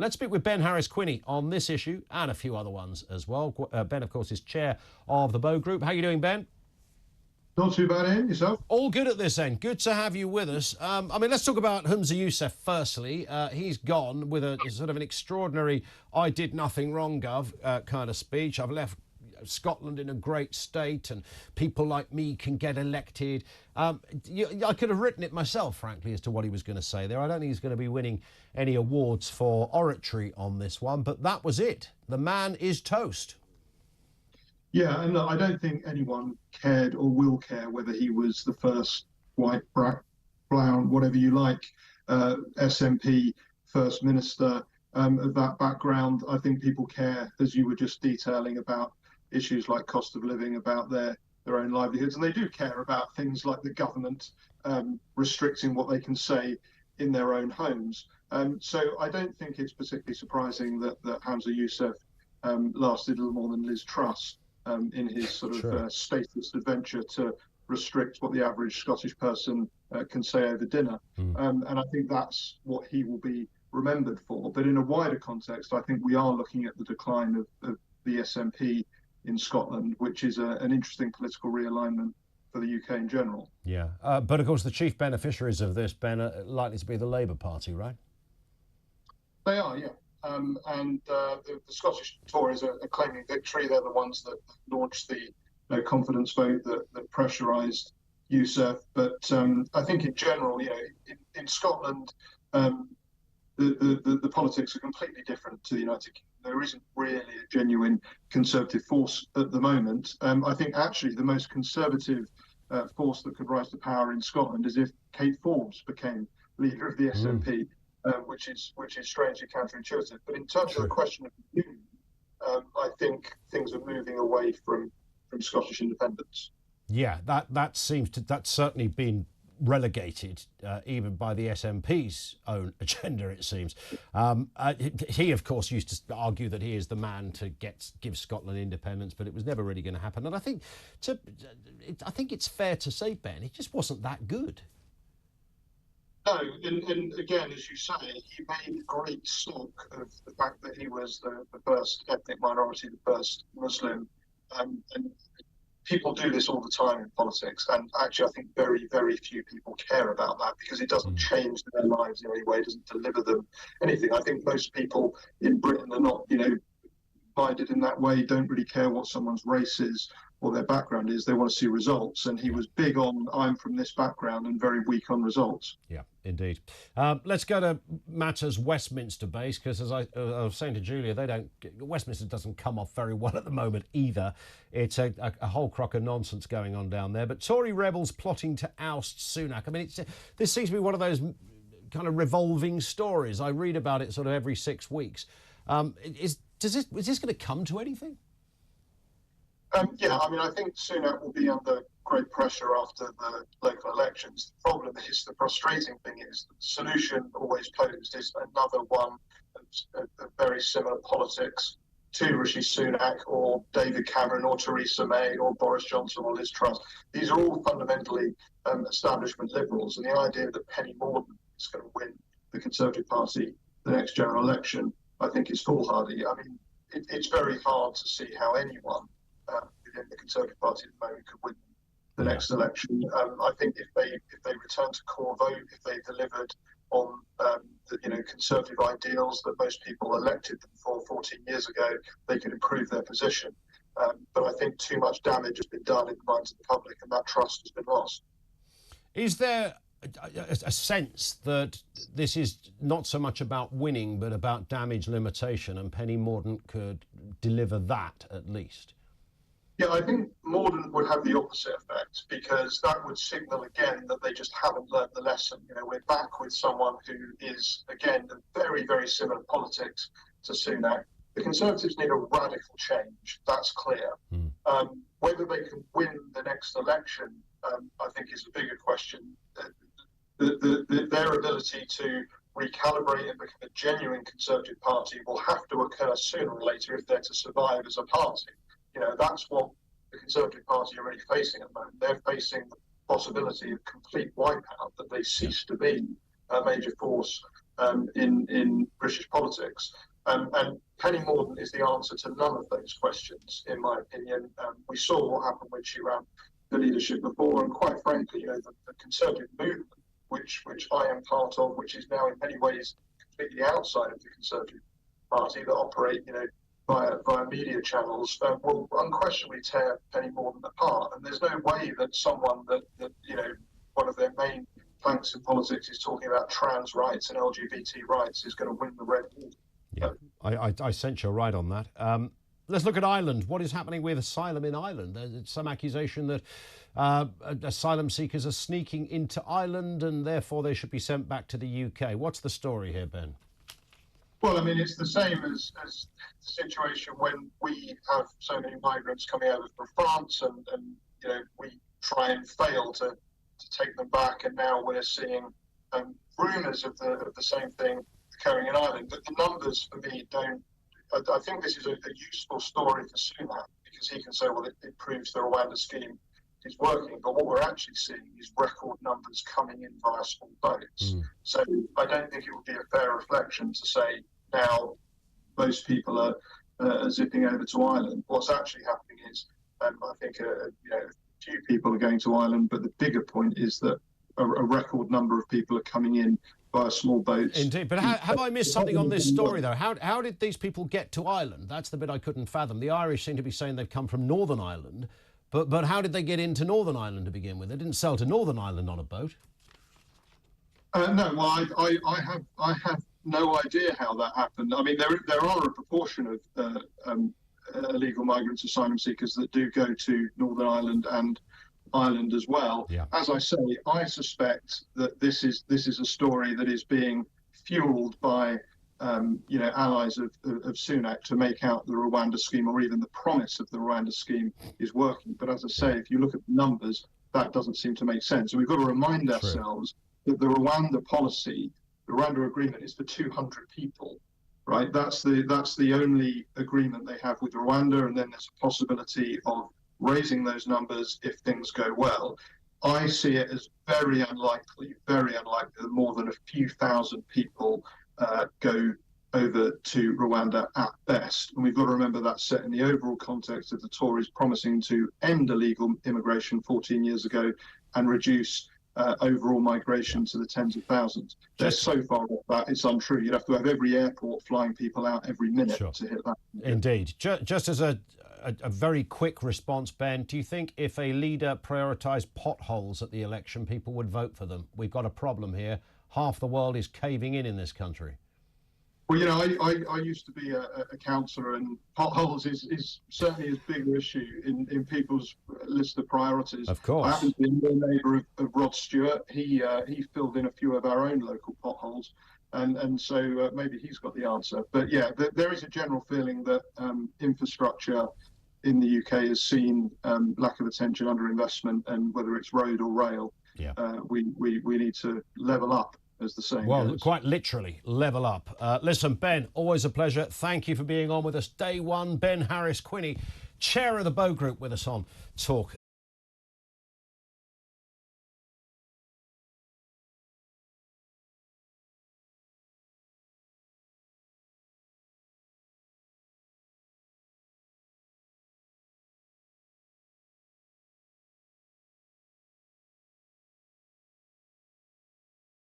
Let's speak with Ben Harris-Quinney on this issue and a few other ones as well. Ben, of course, is chair of the Bow Group. How are you doing, Ben? Not too bad, Ian. Yourself? All good at this end. Good to have you with us. Let's talk about Humza Yousaf firstly. He's gone with a sort of an extraordinary "I did nothing wrong, Gov" kind of speech. I've left Scotland in a great state and people like me can get elected. I could have written it myself, frankly, as to what he was going to say there. I don't think he's going to be winning any awards for oratory on this one, but that was it. The man is toast. Yeah, and look, I don't think anyone cared or will care whether he was the first white, black, brown, whatever you like, SNP First Minister of that background. I think people care, as you were just detailing, about issues like cost of living, about their own livelihoods, and they do care about things like the government restricting what they can say in their own homes. So I don't think it's particularly surprising that Hamza Yousaf lasted a little more than Liz Truss in his sort of statist adventure to restrict what the average Scottish person can say over dinner. And I think that's what he will be remembered for. But in a wider context, I think we are looking at the decline of the SNP in Scotland, which is an interesting political realignment for the UK in general. Yeah, but of course the chief beneficiaries of this, Ben, are likely to be the Labour Party, right? They are, yeah. And the Scottish Tories are claiming victory. They're the ones that launched the no confidence vote that pressurised Yousaf. But I think in general, in Scotland, the politics are completely different to the United Kingdom. There isn't really a genuine conservative force at the moment. I think actually the most conservative force that could rise to power in Scotland is if Kate Forbes became leader of the SNP. Which is strangely counterintuitive. But in terms of the question of the union, I think things are moving away from Scottish independence. Yeah, that's certainly been relegated even by the SNP's own agenda, it seems. He, of course, used to argue that he is the man to give Scotland independence, but it was never really going to happen. And I think it's fair to say, Ben, he just wasn't that good. No, and again, as you say, he made great stock of the fact that he was the first ethnic minority, the first Muslim. And people do this all the time in politics. And actually, I think very, very few people care about that because it doesn't change their lives in any way. It doesn't deliver them anything. I think most people in Britain are not, minded in that way, don't really care what someone's race is or their background is. They want to see results. And he was big on, I'm from this background, and very weak on results. Yeah, indeed. Let's go to matters Westminster based, because as I was saying to Julia, Westminster doesn't come off very well at the moment either. It's a whole crock of nonsense going on down there. But Tory rebels plotting to oust Sunak. I mean, this seems to be one of those kind of revolving stories. I read about it sort of every 6 weeks. Is this going to come to anything? I think Sunak will be under great pressure after the local elections. The problem is, the frustrating thing is, the solution always posed is another one of very similar politics to Rishi Sunak or David Cameron or Theresa May or Boris Johnson or Liz Truss. These are all fundamentally establishment liberals, and the idea that Penny Mordaunt is going to win the Conservative Party the next general election, I think, is foolhardy. I mean, it's very hard to see how anyone within the Conservative Party at the moment could win the next election. I think if they return to core vote, if they delivered on the conservative ideals that most people elected them for 14 years ago, they could improve their position. But I think too much damage has been done in the minds of the public, and that trust has been lost. Is there a sense that this is not so much about winning, but about damage limitation, and Penny Mordaunt could deliver that at least? Yeah, I think Mordaunt would have the opposite effect, because that would signal again that they just haven't learned the lesson. We're back with someone who is, again, very, very similar politics to Sunak. The Conservatives need a radical change. That's clear. Whether they can win the next election, I think, is a bigger question. Their ability to recalibrate and become a genuine Conservative Party will have to occur sooner or later if they're to survive as a party. That's what the Conservative Party are really facing at the moment. They're facing the possibility of complete wipeout, that they cease to be a major force in British politics. And Penny Mordaunt is the answer to none of those questions, in my opinion. We saw what happened when she ran the leadership before, and quite frankly, the Conservative movement, which I am part of, which is now in many ways completely outside of the Conservative Party, that operate, via media channels, will unquestionably tear Penny Mordaunt apart. And there's no way that someone that one of their main planks in politics is talking about trans rights and LGBT rights is going to win the red wall. Yeah, I sense you're right on that. Let's look at Ireland. What is happening with asylum in Ireland? There's some accusation that asylum seekers are sneaking into Ireland and therefore they should be sent back to the UK. What's the story here, Ben? Well, I mean, it's the same as the situation when we have so many migrants coming over from France and we try and fail to take them back, and now we're seeing rumours of the same thing occurring in Ireland. But the numbers for me don't. I think this is a useful story for Sunak, because he can say, well, it proves the Rwanda scheme is working. But what we're actually seeing is record numbers coming in via small boats. So I don't think it would be a fair reflection to say now most people are zipping over to Ireland. What's actually happening is, I think a few people are going to Ireland, but the bigger point is that a record number of people are coming in via small boats. Indeed, but have I missed something on this story, though? How did these people get to Ireland? That's the bit I couldn't fathom. The Irish seem to be saying they've come from Northern Ireland, but how did they get into Northern Ireland to begin with? They didn't sail to Northern Ireland on a boat. No, well, I have no idea how that happened. I mean, there are a proportion of illegal migrants, asylum seekers that do go to Northern Ireland and Ireland as well. Yeah. As I say, I suspect that this is a story that is being fueled by allies of Sunak to make out the Rwanda scheme, or even the promise of the Rwanda scheme, is working. But as I say, if you look at the numbers, that doesn't seem to make sense. And we've got to remind ourselves that the Rwanda policy, the Rwanda agreement, is for 200 people. Right, that's the only agreement they have with Rwanda, and then there's a possibility of raising those numbers if things go well. I see it as very unlikely that more than a few thousand people go over to Rwanda at best. And we've got to remember that's set in the overall context of the Tories promising to end illegal immigration 14 years ago and reduce overall migration to the tens of thousands. They're so far off that it's untrue. You'd have to have every airport flying people out every minute to hit that. Indeed. Just as a very quick response, Ben, do you think if a leader prioritised potholes at the election, people would vote for them? We've got a problem here. Half the world is caving in this country. Well, I used to be a councillor, and potholes is certainly as big an issue in people's list of priorities. Of course. I happen to be a neighbour of Rod Stewart. He filled in a few of our own local potholes, and so maybe he's got the answer. But yeah, there is a general feeling that infrastructure in the UK has seen lack of attention, underinvestment, and whether it's road or rail, we need to level up, as the saying goes. Quite literally, level up. Listen, Ben, always a pleasure. Thank you for being on with us. Day one, Ben Harris-Quinney, chair of the Bow Group, with us on Talk